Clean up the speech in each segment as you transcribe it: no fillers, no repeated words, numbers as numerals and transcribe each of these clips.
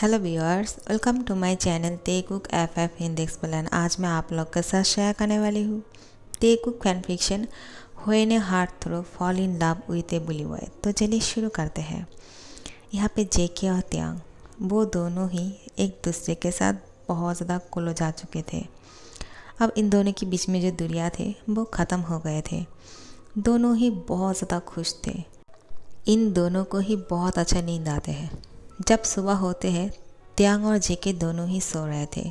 Hello viewers, welcome to my channel Tae Kook F Hindi explain. आज मैं आप लोग के साथ शेयर करने वाली हूँ Tae Kook fan fiction when a heartthrob fall in love with a bully boy. तो चलिए शुरू करते हैं। यहाँ पे जेके और त्यांग वो दोनों ही एक दूसरे के साथ बहुत ज़्यादा क्लोज आ चुके थे। अब इन दोनों के बीच में जो दुनिया थे वो ख़त्म हो गए थे। दोनों ही बहुत ज़्यादा खुश थे। इन दोनों को ही बहुत अच्छा नींद आते हैं। जब सुबह होते हैं त्यांग और जेके दोनों ही सो रहे थे।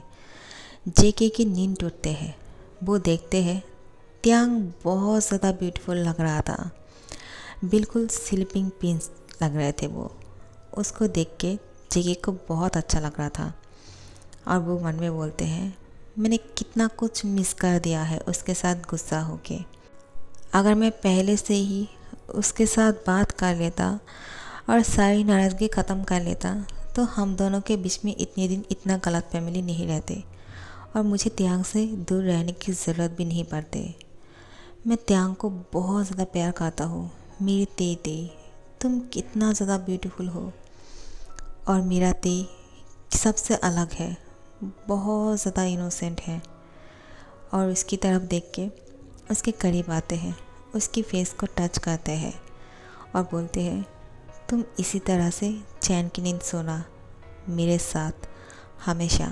जेके की नींद टूटते हैं। वो देखते हैं त्यांग बहुत ज़्यादा ब्यूटीफुल लग रहा था, बिल्कुल स्लीपिंग प्रिंस लग रहे थे वो। उसको देख के जेके को बहुत अच्छा लग रहा था और वो मन में बोलते हैं मैंने कितना कुछ मिस कर दिया है उसके साथ गुस्सा होके। अगर मैं पहले से ही उसके साथ बात कर लेता और सारी नाराज़गी ख़त्म कर लेता तो हम दोनों के बीच में इतने दिन इतना गलतफहमी नहीं रहते और मुझे त्यांग से दूर रहने की ज़रूरत भी नहीं पड़ती। मैं त्यांग को बहुत ज़्यादा प्यार करता हूँ। मेरी ते तुम कितना ज़्यादा ब्यूटीफुल हो और मेरा ते सबसे अलग है, बहुत ज़्यादा इनोसेंट है। और उसकी तरफ देख के उसके करीब आते हैं, उसकी फेस को टच करते हैं और बोलते हैं तुम इसी तरह से चैन की नींद सोना मेरे साथ हमेशा।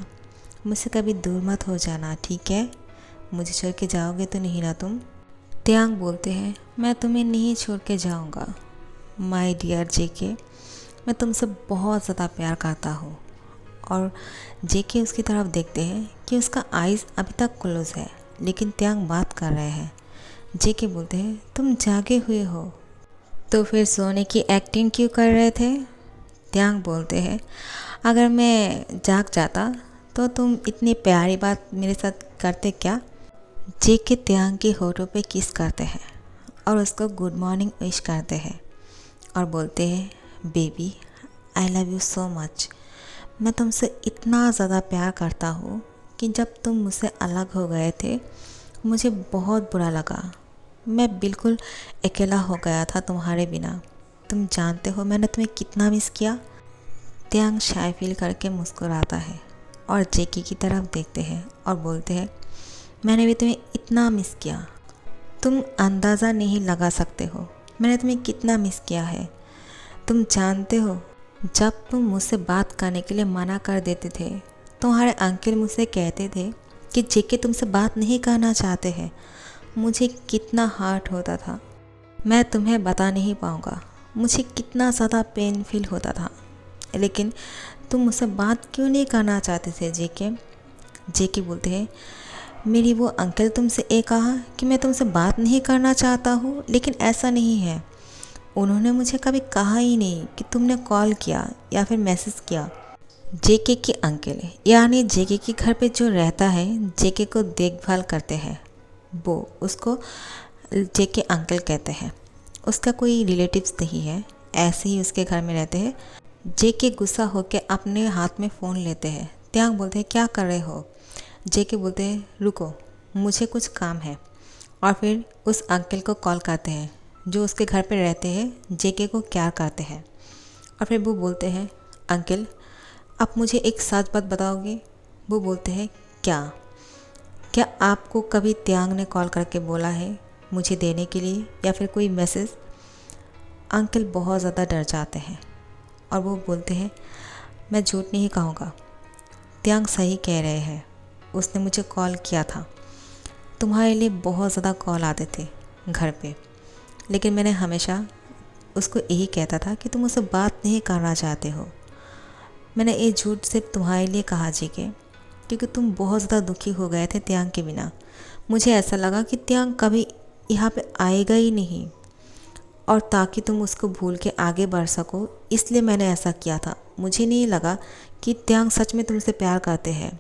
मुझसे कभी दूर मत हो जाना, ठीक है? मुझे छोड़ के जाओगे तो नहीं ना तुम? त्यांग बोलते हैं मैं तुम्हें नहीं छोड़ के जाऊंगा माय डियर जेके, मैं तुमसे बहुत ज़्यादा प्यार करता हूँ। और जेके उसकी तरफ देखते हैं कि उसका आइज़ अभी तक क्लोज है, लेकिन त्यांग बात कर रहे हैं। जेके बोलते हैं तुम जागे हुए हो तो फिर सोने की एक्टिंग क्यों कर रहे थे? त्यांग बोलते हैं अगर मैं जाग जाता तो तुम इतनी प्यारी बात मेरे साथ करते क्या? जेके त्यांग के होठों पे किस करते हैं और उसको गुड मॉर्निंग विश करते हैं और बोलते हैं baby I love you so much. मैं तुमसे इतना ज़्यादा प्यार करता हूँ कि जब तुम मुझसे अलग हो गए थे मुझे बहुत बुरा लगा। मैं बिल्कुल अकेला हो गया था तुम्हारे बिना। तुम जानते हो मैंने तुम्हें कितना मिस किया। त्यांग शाय फील करके मुस्कुराता है और जेके की तरफ देखते हैं और बोलते हैं मैंने भी तुम्हें इतना मिस किया, तुम अंदाज़ा नहीं लगा सकते हो मैंने तुम्हें कितना मिस किया है। तुम जानते हो जब तुम मुझसे बात करने के लिए मना कर देते थे तुम्हारे अंकल मुझसे कहते थे कि जेके तुमसे बात नहीं करना चाहते हैं, मुझे कितना हर्ट होता था। मैं तुम्हें बता नहीं पाऊँगा मुझे कितना ज़्यादा पेन फील होता था, लेकिन तुम मुझसे बात क्यों नहीं करना चाहते थे जेके? जेके बोलते हैं मेरी वो अंकल तुमसे ये कहा कि मैं तुमसे बात नहीं करना चाहता हूँ, लेकिन ऐसा नहीं है। उन्होंने मुझे कभी कहा ही नहीं कि तुमने कॉल किया या फिर मैसेज किया। जेके के अंकल यानी जेके के घर पे जो रहता है, जेके को देखभाल करते हैं, वो उसको जेके अंकल कहते हैं। उसका कोई रिलेटिव्स नहीं है, ऐसे ही उसके घर में रहते हैं। जेके गुस्सा होकर अपने हाथ में फ़ोन लेते हैं। त्यांग बोलते हैं क्या कर रहे हो? जेके बोलते हैं रुको मुझे कुछ काम है, और फिर उस अंकल को कॉल करते हैं जो उसके घर पे रहते हैं, जेके को प्यार करते हैं। और फिर वो बोलते हैं अंकल आप मुझे एक सच बात बताओगे? वो बोलते हैं क्या? क्या आपको कभी त्यांग ने कॉल करके बोला है मुझे देने के लिए या फिर कोई मैसेज? अंकल बहुत ज़्यादा डर जाते हैं और वो बोलते हैं मैं झूठ नहीं कहूँगा, त्यांग सही कह रहे हैं, उसने मुझे कॉल किया था। तुम्हारे लिए बहुत ज़्यादा कॉल आते थे घर पे, लेकिन मैंने हमेशा उसको यही कहता था कि तुम उससे बात नहीं करना चाहते हो। मैंने ये झूठ सिर्फ तुम्हारे लिए कहा जेके, क्योंकि तुम बहुत ज़्यादा दुखी हो गए थे त्यांग के बिना। मुझे ऐसा लगा कि त्यांग कभी यहाँ पे आएगा ही नहीं, और ताकि तुम उसको भूल के आगे बढ़ सको इसलिए मैंने ऐसा किया था। मुझे नहीं लगा कि त्यांग सच में तुमसे प्यार करते हैं,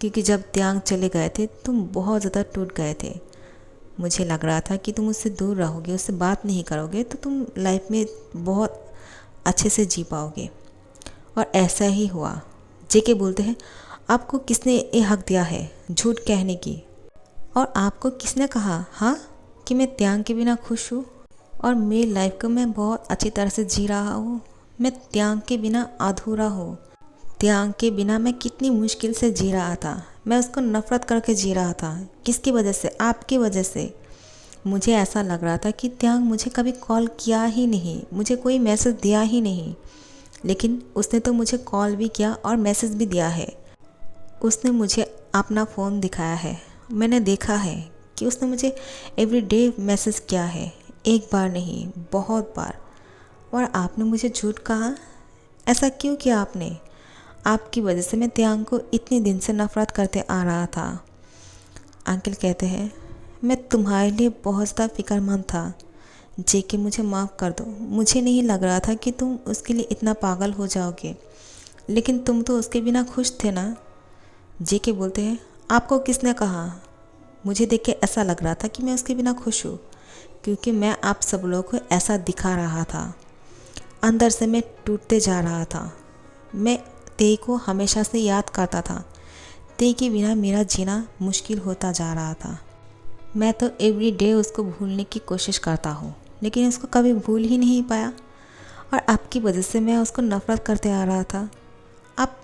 क्योंकि जब त्यांग चले गए थे तुम बहुत ज़्यादा टूट गए थे। मुझे लग रहा था कि तुम उससे दूर रहोगे, उससे बात नहीं करोगे तो तुम लाइफ में बहुत अच्छे से जी पाओगे, और ऐसा ही हुआ। जेके बोलते हैं आपको किसने ये हक दिया है झूठ कहने की? और आपको किसने कहा हाँ कि मैं त्यांग के बिना खुश हूँ और मेरी लाइफ को मैं बहुत अच्छी तरह से जी रहा हूँ? मैं त्यांग के बिना अधूरा हूँ। त्याग के बिना मैं कितनी मुश्किल से जी रहा था। मैं उसको नफ़रत करके जी रहा था। किसकी वजह से? आपकी वजह से। मुझे ऐसा लग रहा था कि त्याग मुझे कभी कॉल किया ही नहीं, मुझे कोई मैसेज दिया ही नहीं, लेकिन उसने तो मुझे कॉल भी किया और मैसेज भी दिया है। उसने मुझे अपना फ़ोन दिखाया है। मैंने देखा है कि उसने मुझे एवरीडे मैसेज किया है, एक बार नहीं बहुत बार। और आपने मुझे झूठ कहा। ऐसा क्यों किया आपने? आपकी वजह से मैं त्याग को इतने दिन से नफ़रत करते आ रहा था। अंकल कहते हैं, मैं तुम्हारे लिए बहुत ज़्यादा फ़िक्रमंद था। जेके मुझे माफ़ कर दो। मुझे नहीं लग रहा था कि तुम उसके लिए इतना पागल हो जाओगे, लेकिन तुम तो उसके बिना खुश थे ना। जेके बोलते हैं, आपको किसने कहा? मुझे देख के ऐसा लग रहा था कि मैं उसके बिना खुश हूँ, क्योंकि मैं आप सब लोगों को ऐसा दिखा रहा था। अंदर से मैं टूटते जा रहा था। मैं तेई को हमेशा से याद करता था। तेई के बिना मेरा जीना मुश्किल होता जा रहा था। मैं तो एवरी डे उसको भूलने की कोशिश करता हूँ, लेकिन उसको कभी भूल ही नहीं पाया। और आपकी वजह से मैं उसको नफ़रत करते आ रहा था। आप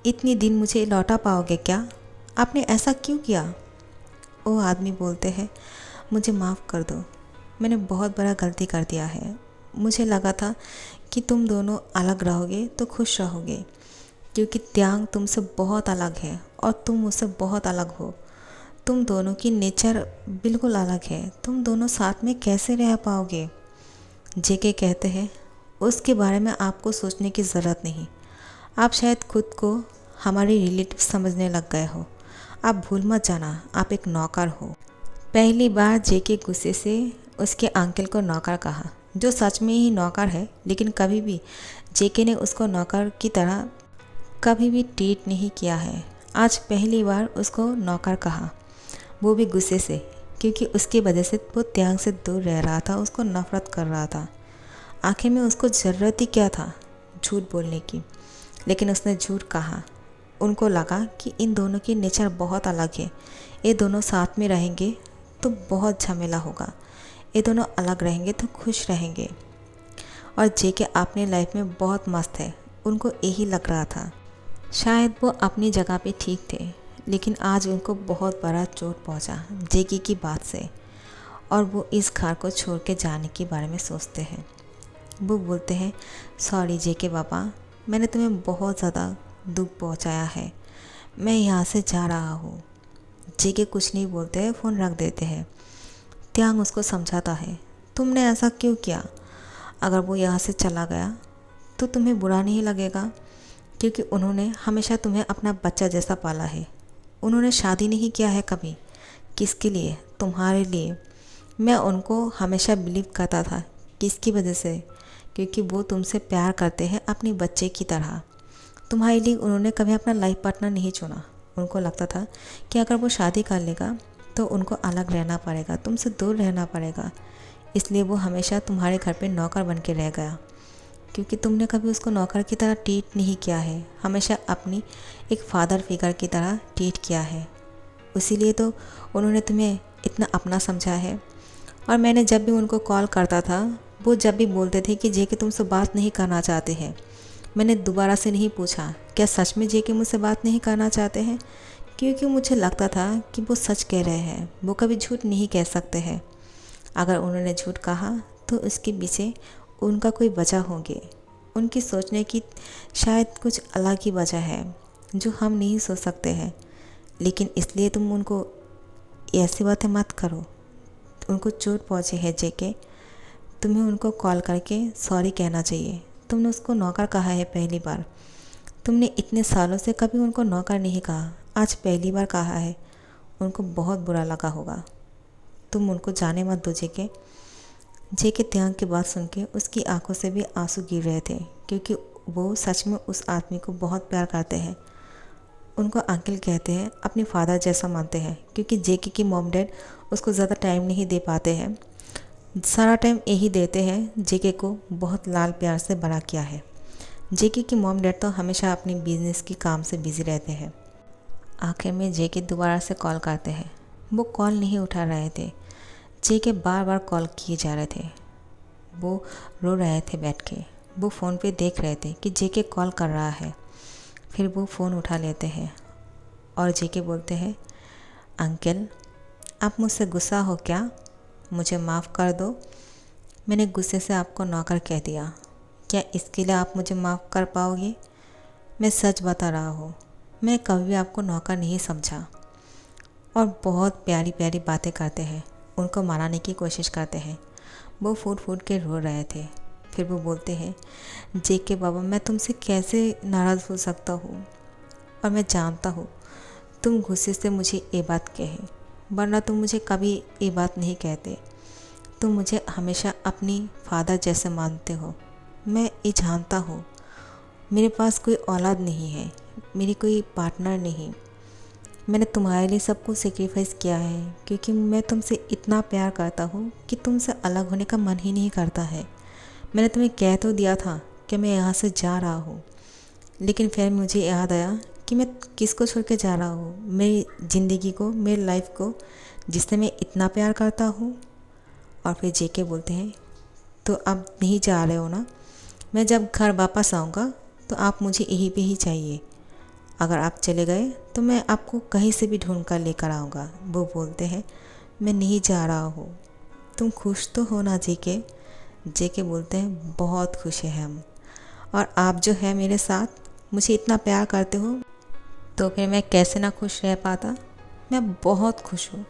इतनी दिन मुझे लौटा पाओगे क्या? आपने ऐसा क्यों किया? वो आदमी बोलते हैं, मुझे माफ़ कर दो। मैंने बहुत बड़ा गलती कर दिया है। मुझे लगा था कि तुम दोनों अलग रहोगे तो खुश रहोगे, क्योंकि त्याग तुमसे बहुत अलग है और तुम मुझसे बहुत अलग हो। तुम दोनों की नेचर बिल्कुल अलग है। तुम दोनों साथ में कैसे रह पाओगे? जेके कहते हैं, उसके बारे में आपको सोचने की ज़रूरत नहीं। आप शायद खुद को हमारी रिलेटिव समझने लग गए हो। आप भूल मत जाना, आप एक नौकर हो। पहली बार जेके गुस्से से उसके अंकल को नौकर कहा, जो सच में ही नौकर है, लेकिन कभी भी जेके ने उसको नौकर की तरह कभी भी ट्रीट नहीं किया है। आज पहली बार उसको नौकर कहा, वो भी गुस्से से, क्योंकि उसकी वजह से वो त्याग से दूर रह रहा था, उसको नफ़रत कर रहा था। आखिर में उसको ज़रूरत ही क्या था झूठ बोलने की? लेकिन उसने झूठ कहा। उनको लगा कि इन दोनों की नेचर बहुत अलग है। ये दोनों साथ में रहेंगे तो बहुत झमेला होगा, ये दोनों अलग रहेंगे तो खुश रहेंगे। और जेके अपनी लाइफ में बहुत मस्त है, उनको यही लग रहा था। शायद वो अपनी जगह पे ठीक थे, लेकिन आज उनको बहुत बड़ा चोट पहुंचा जेके की बात से, और वो इस घर को छोड़ के जाने के बारे में सोचते हैं। वो बोलते हैं, सॉरी जेके पापा, मैंने तुम्हें बहुत ज़्यादा दुख पहुंचाया है, मैं यहाँ से जा रहा हूँ। जेके कुछ नहीं बोलते हैं, फ़ोन रख देते हैं। त्याग उसको समझाता है, तुमने ऐसा क्यों किया? अगर वो यहाँ से चला गया तो तुम्हें बुरा नहीं लगेगा, क्योंकि उन्होंने हमेशा तुम्हें अपना बच्चा जैसा पाला है। उन्होंने शादी नहीं किया है कभी। किसके लिए? तुम्हारे लिए। मैं उनको हमेशा बिलीव करता था। किसकी वजह से? क्योंकि वो तुमसे प्यार करते हैं अपने बच्चे की तरह। तुम्हारे लिए उन्होंने कभी अपना लाइफ पार्टनर नहीं चुना। उनको लगता था कि अगर वो शादी कर लेगा तो उनको अलग रहना पड़ेगा, तुमसे दूर रहना पड़ेगा। इसलिए वो हमेशा तुम्हारे घर पे नौकर बन के रह गया, क्योंकि तुमने कभी उसको नौकर की तरह ट्रीट नहीं किया है, हमेशा अपनी एक फादर फिगर की तरह ट्रीट किया है। इसीलिए तो उन्होंने तुम्हें इतना अपना समझा है। और मैंने जब भी उनको कॉल करता था, वो जब भी बोलते थे कि जेके तुमसे बात नहीं करना चाहते हैं। मैंने दोबारा से नहीं पूछा, क्या सच में जेके मुझसे बात नहीं करना चाहते हैं? क्योंकि मुझे लगता था कि वो सच कह रहे हैं, वो कभी झूठ नहीं कह सकते हैं। अगर उन्होंने झूठ कहा तो उसके पीछे उनका कोई वजह होगी। उनकी सोचने की शायद कुछ अलग ही वजह है जो हम नहीं सोच सकते हैं। लेकिन इसलिए तुम उनको ऐसी बातें मत करो। उनको चोट पहुँची है जेके, तुम्हें उनको कॉल करके सॉरी कहना चाहिए। तुमने उसको नौकर कहा है पहली बार। तुमने इतने सालों से कभी उनको नौकर नहीं कहा, आज पहली बार कहा है। उनको बहुत बुरा लगा होगा। तुम उनको जाने मत दो जेके। जेके त्याग की बात सुन के उसकी आंखों से भी आंसू गिर रहे थे, क्योंकि वो सच में उस आदमी को बहुत प्यार करते हैं। उनको अंकल कहते हैं, अपने फादर जैसा मानते हैं, क्योंकि जेके की मॉम डैड उसको ज़्यादा टाइम नहीं दे पाते हैं। सारा टाइम यही देते हैं। जेके को बहुत लाल प्यार से बड़ा किया है। जेके की मॉम डैड तो हमेशा अपनी बिजनेस की काम से बिजी रहते हैं। आखिर में जेके दोबारा से कॉल करते हैं। वो कॉल नहीं उठा रहे थे। जेके बार बार कॉल किए जा रहे थे। वो रो रहे थे बैठ के। वो फ़ोन पे देख रहे थे कि जेके कॉल कर रहा है। फिर वो फ़ोन उठा लेते हैं और जेके बोलते हैं, अंकल आप मुझसे गुस्सा हो क्या? मुझे माफ़ कर दो, मैंने गुस्से से आपको नौकर कह दिया। क्या इसके लिए आप मुझे माफ़ कर पाओगे? मैं सच बता रहा हूँ, मैं कभी भी आपको नौकर नहीं समझा। और बहुत प्यारी प्यारी बातें करते हैं, उनको मनाने की कोशिश करते हैं। वो फूट फूट के रो रहे थे। फिर वो बोलते हैं, जेके बाबा मैं तुमसे कैसे नाराज़ हो सकता हूँ, और मैं जानता हूँ तुम गुस्से से मुझे ये बात कहे, वरना तुम मुझे कभी ये बात नहीं कहते। तुम मुझे हमेशा अपनी फादर जैसे मानते हो। मैं ये जानता हूँ, मेरे पास कोई औलाद नहीं है, मेरी कोई पार्टनर नहीं। मैंने तुम्हारे लिए सब कुछ सेक्रीफाइस किया है, क्योंकि मैं तुमसे इतना प्यार करता हूँ कि तुमसे अलग होने का मन ही नहीं करता है। मैंने तुम्हें कह तो दिया था कि मैं यहाँ से जा रहा हूँ, लेकिन फिर मुझे याद आया कि मैं किसको छोड़ के जा रहा हूँ, मेरी ज़िंदगी को, मेरी लाइफ को, जिससे मैं इतना प्यार करता हूँ। और फिर जेके बोलते हैं, तो अब नहीं जा रहे हो ना? मैं जब घर वापस आऊँगा तो आप मुझे यहीं पे ही चाहिए। अगर आप चले गए तो मैं आपको कहीं से भी ढूंढ कर लेकर आऊँगा। वो बोलते हैं, मैं नहीं जा रहा हूँ। तुम खुश तो हो ना जेके? जेके बोलते हैं, बहुत खुश हैं हम, और आप जो है मेरे साथ, मुझे इतना प्यार करते हो, तो फिर मैं कैसे ना खुश रह पाता? मैं बहुत खुश हूँ।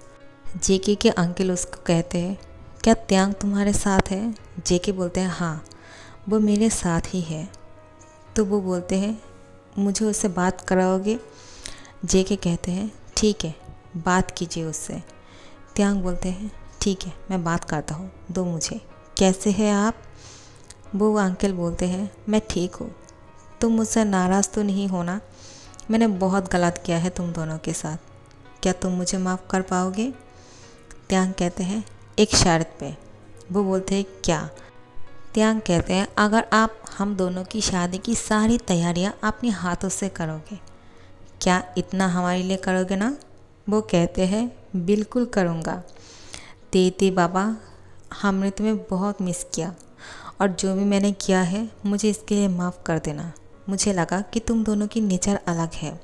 जेके के अंकल उसको कहते हैं, क्या त्यांग तुम्हारे साथ है? जेके बोलते हैं, हाँ वो मेरे साथ ही है। तो वो बोलते हैं, मुझे उससे बात कराओगे? जेके कहते हैं, ठीक है बात कीजिए उससे। त्यांग बोलते हैं, ठीक है मैं बात करता हूँ, दो मुझे। कैसे हैं आप? वो अंकल बोलते हैं, मैं ठीक हूँ। तुम मुझसे नाराज़ तो नहीं होना? मैंने बहुत गलत किया है तुम दोनों के साथ, क्या तुम मुझे माफ़ कर पाओगे? त्यांग कहते हैं, एक शर्त पे। वो बोलते हैं, क्या? त्यांग कहते हैं, अगर आप हम दोनों की शादी की सारी तैयारियां अपने हाथों से करोगे, क्या इतना हमारे लिए करोगे ना? वो कहते हैं, बिल्कुल करूँगा। तेती बाबा हमने तुम्हें बहुत मिस किया, और जो भी मैंने किया है मुझे इसके लिए माफ़ कर देना। मुझे लगा कि तुम दोनों की नेचर अलग है,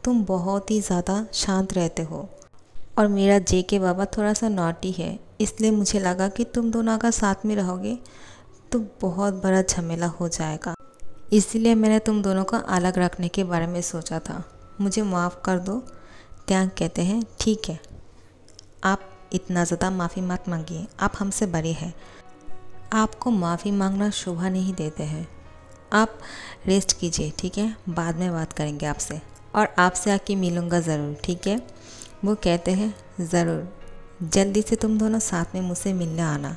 तुम बहुत ही ज़्यादा शांत रहते हो, और मेरा जेके बाबा थोड़ा सा नॉटी है, इसलिए मुझे लगा कि तुम दोनों अगर साथ में रहोगे तो बहुत बड़ा झमेला हो जाएगा, इसलिए मैंने तुम दोनों को अलग रखने के बारे में सोचा था। मुझे माफ़ कर दो। त्यांग कहते हैं, ठीक है आप इतना ज़्यादा माफ़ी मत मांगिए, आप हमसे बड़े हैं, आपको माफ़ी मांगना शोभा नहीं देते हैं। आप रेस्ट कीजिए, ठीक है, बाद में बात करेंगे आपसे, और आपसे आके मिलूँगा ज़रूर, ठीक है? वो कहते हैं, ज़रूर, जल्दी से तुम दोनों साथ में मुझसे मिलने आना।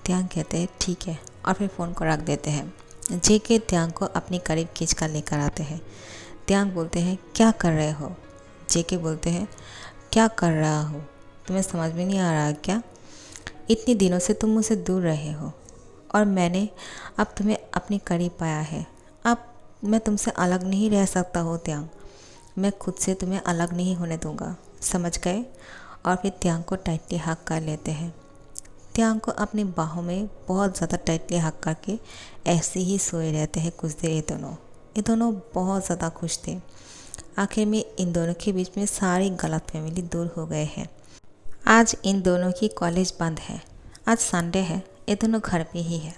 त्यांग कहते हैं, ठीक है, और फिर फ़ोन को रख देते हैं। जेके त्यांग को अपने करीब खींच कर लेकर आते हैं। त्यांग बोलते हैं, क्या कर रहे हो? जेके बोलते हैं, क्या कर रहा हो, तुम्हें समझ में नहीं आ रहा क्या? इतने दिनों से तुम मुझसे दूर रहे हो, और मैंने अब तुम्हें अपने करीब पाया है। अब मैं तुमसे अलग नहीं रह सकता हो त्यांग, मैं खुद से तुम्हें अलग नहीं होने दूंगा, समझ गए? और फिर त्यांग को टाइटली हक कर लेते हैं। त्यांग को अपनी बाहों में बहुत ज़्यादा टाइटली हक करके ऐसे ही सोए रहते हैं कुछ देर। ये दोनों बहुत ज़्यादा खुश थे। आखिर में इन दोनों के बीच में सारी गलतफहमी दूर हो गए हैं। आज इन दोनों की कॉलेज बंद है, आज संडे है, ये दोनों घर पे ही है।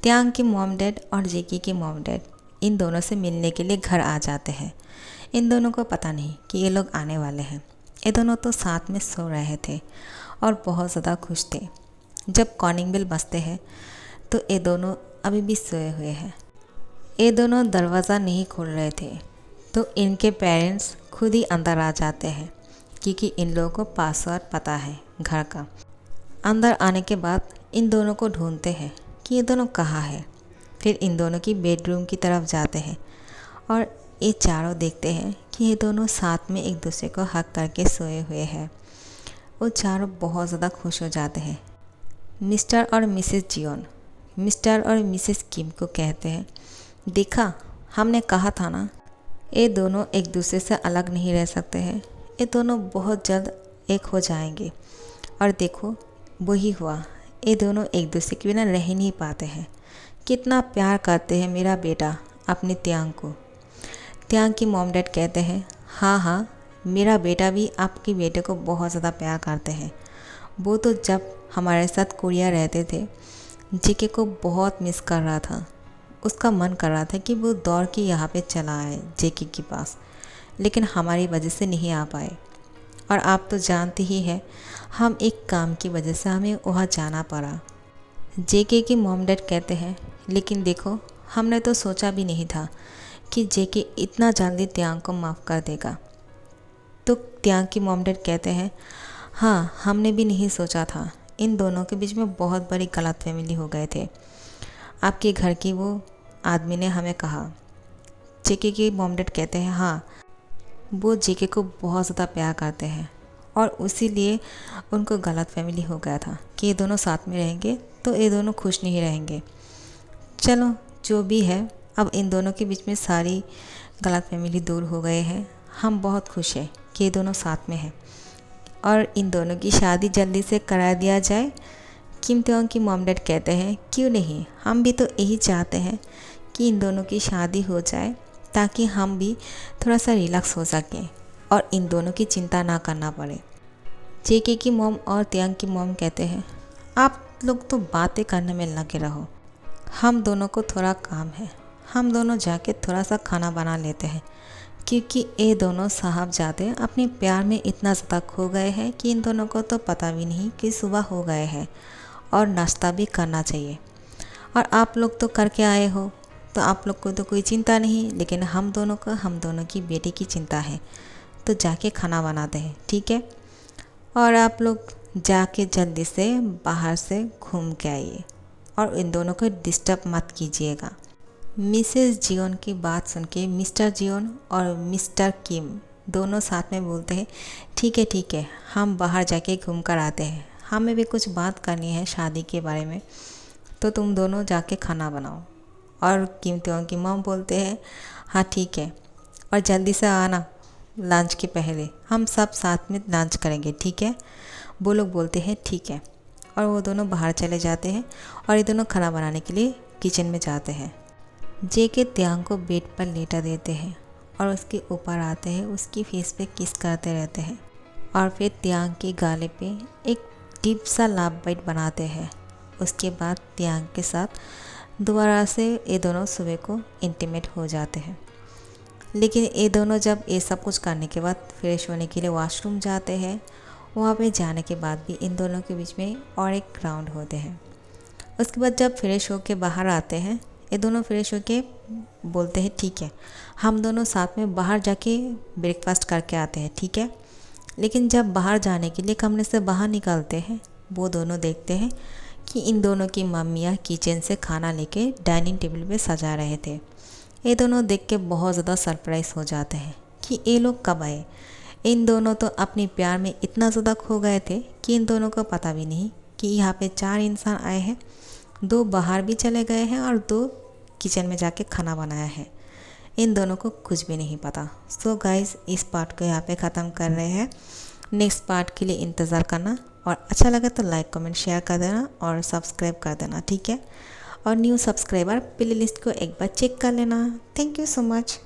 त्यांग की मॉम डैड और जेकी की मॉम डैड इन दोनों से मिलने के लिए घर आ जाते हैं। इन दोनों को पता नहीं कि ये लोग आने वाले हैं। ये दोनों तो साथ में सो रहे थे और बहुत ज़्यादा खुश थे। जब कॉलिंग बेल बजते हैं तो ये दोनों अभी भी सोए हुए हैं। ये दोनों दरवाज़ा नहीं खोल रहे थे, तो इनके पेरेंट्स खुद ही अंदर आ जाते हैं, क्योंकि इन लोगों को पासवर्ड पता है घर का। अंदर आने के बाद इन दोनों को ढूंढते हैं कि ये दोनों कहाँ है। फिर इन दोनों की बेडरूम की तरफ जाते हैं और ये चारों देखते हैं कि ये दोनों साथ में एक दूसरे को हक करके सोए हुए हैं। वो चारों बहुत ज़्यादा खुश हो जाते हैं। मिस्टर और मिसेस जियोन मिस्टर और मिसेस किम को कहते हैं, देखा हमने कहा था ना, ये दोनों एक दूसरे से अलग नहीं रह सकते हैं, ये दोनों बहुत जल्द एक हो जाएंगे। और देखो वही हुआ, ये दोनों एक दूसरे के बिना रह ही नहीं पाते हैं। कितना प्यार करते हैं मेरा बेटा अपने त्यांग को। त्यांग की मॉम डैड कहते हैं, हाँ हाँ, मेरा बेटा भी आपके बेटे को बहुत ज़्यादा प्यार करते हैं। वो तो जब हमारे साथ कोरिया रहते थे जेके को बहुत मिस कर रहा था। उसका मन कर रहा था कि वो दौड़ के यहाँ पे चला आए जेके के पास, लेकिन हमारी वजह से नहीं आ पाए। और आप तो जानते ही हैं, हम एक काम की वजह से हमें वहाँ जाना पड़ा। जेके की मॉम डैड कहते हैं, लेकिन देखो, हमने तो सोचा भी नहीं था कि जेके इतना जल्दी त्यांग को माफ़ कर देगा। तो त्यांग की मॉम डैड कहते हैं, हाँ, हमने भी नहीं सोचा था। इन दोनों के बीच में बहुत बड़ी गलतफहमी हो गए थे। आपके घर की वो आदमी ने हमें कहा। जेके की मॉम डैड कहते हैं, हाँ, वो जेके को बहुत ज़्यादा प्यार करते हैं और इसीलिए उनको गलतफहमी हो गया था कि ये दोनों साथ में रहेंगे तो ये दोनों खुश नहीं रहेंगे। चलो, जो भी है, अब इन दोनों के बीच में सारी गलतफहमी दूर हो गए हैं। हम बहुत खुश हैं कि ये दोनों साथ में हैं और इन दोनों की शादी जल्दी से करा दिया जाए। किम त्योंग की मॉम डैड कहते हैं, क्यों नहीं, हम भी तो यही चाहते हैं कि इन दोनों की शादी हो जाए ताकि हम भी थोड़ा सा रिलैक्स हो सकें और इन दोनों की चिंता ना करना पड़े। जेके की मॉम और त्यांग की मॉम कहते हैं, आप लोग तो बातें करने में लगे रहो, हम दोनों को थोड़ा काम है, हम दोनों जाके थोड़ा सा खाना बना लेते हैं, क्योंकि ये दोनों साहबजादे अपने प्यार में इतना ज़्यादा खो गए हैं कि इन दोनों को तो पता भी नहीं कि सुबह हो गए हैं और नाश्ता भी करना चाहिए। और आप लोग तो करके आए हो तो आप लोग को तो कोई चिंता नहीं, लेकिन हम दोनों को हम दोनों की बेटी की चिंता है। तो जाके खाना बनाते हैं, ठीक है? और आप लोग जाके जल्दी से बाहर से घूम के आइए और इन दोनों को डिस्टर्ब मत कीजिएगा। मिसेस जियोन की बात सुन के मिस्टर जियोन और मिस्टर किम दोनों साथ में बोलते हैं, ठीक है, हम बाहर जाके घूम कर आते हैं, हमें भी कुछ बात करनी है शादी के बारे में, तो तुम दोनों जाके खाना बनाओ। और किम त्योंग की मॉम बोलते हैं, हाँ ठीक है, और जल्दी से आना, लंच के पहले हम सब साथ में लंच करेंगे, ठीक है? वो लोग बोलते हैं ठीक है, और वो दोनों बाहर चले जाते हैं और ये दोनों खाना बनाने के लिए किचन में जाते हैं। जेके त्यांग को बेड पर लेटा देते हैं और उसके ऊपर आते हैं, उसकी फेस पे किस करते रहते हैं और फिर त्यांग के गाले पे एक डीप सा लव बाइट बनाते हैं। उसके बाद त्यांग के साथ दोबारा से ये दोनों सुबह को इंटीमेट हो जाते हैं। लेकिन ये दोनों जब ये सब कुछ करने के बाद फ्रेश होने के लिए वॉशरूम जाते हैं, वहाँ पे जाने के बाद भी इन दोनों के बीच में और एक राउंड होते हैं। उसके बाद जब फ्रेश होके बाहर आते हैं, ये दोनों फ्रेश होके बोलते हैं ठीक है, हम दोनों साथ में बाहर जाके ब्रेकफास्ट करके आते हैं, ठीक है? लेकिन जब बाहर जाने के लिए कमरे से बाहर निकलते हैं, वो दोनों देखते हैं कि इन दोनों की मम्मियाँ किचन से खाना लेके डाइनिंग टेबल पे सजा रहे थे। ये दोनों देख के बहुत ज़्यादा सरप्राइज़ हो जाते हैं कि ये लोग कब आए। इन दोनों तो अपने प्यार में इतना ज़्यादा खो गए थे कि इन दोनों को पता भी नहीं कि यहाँ पे 4 इंसान आए हैं, 2 बाहर भी चले गए हैं और 2 किचन में जाके खाना बनाया है। इन दोनों को कुछ भी नहीं पता। सो गाइस, इस पार्ट को यहाँ पे ख़त्म कर रहे हैं। नेक्स्ट पार्ट के लिए इंतज़ार करना, और अच्छा लगा तो लाइक कमेंट शेयर कर देना और सब्सक्राइब कर देना, ठीक है? और न्यू सब्सक्राइबर प्ले लिस्ट को एक बार चेक कर लेना। Thank you so much.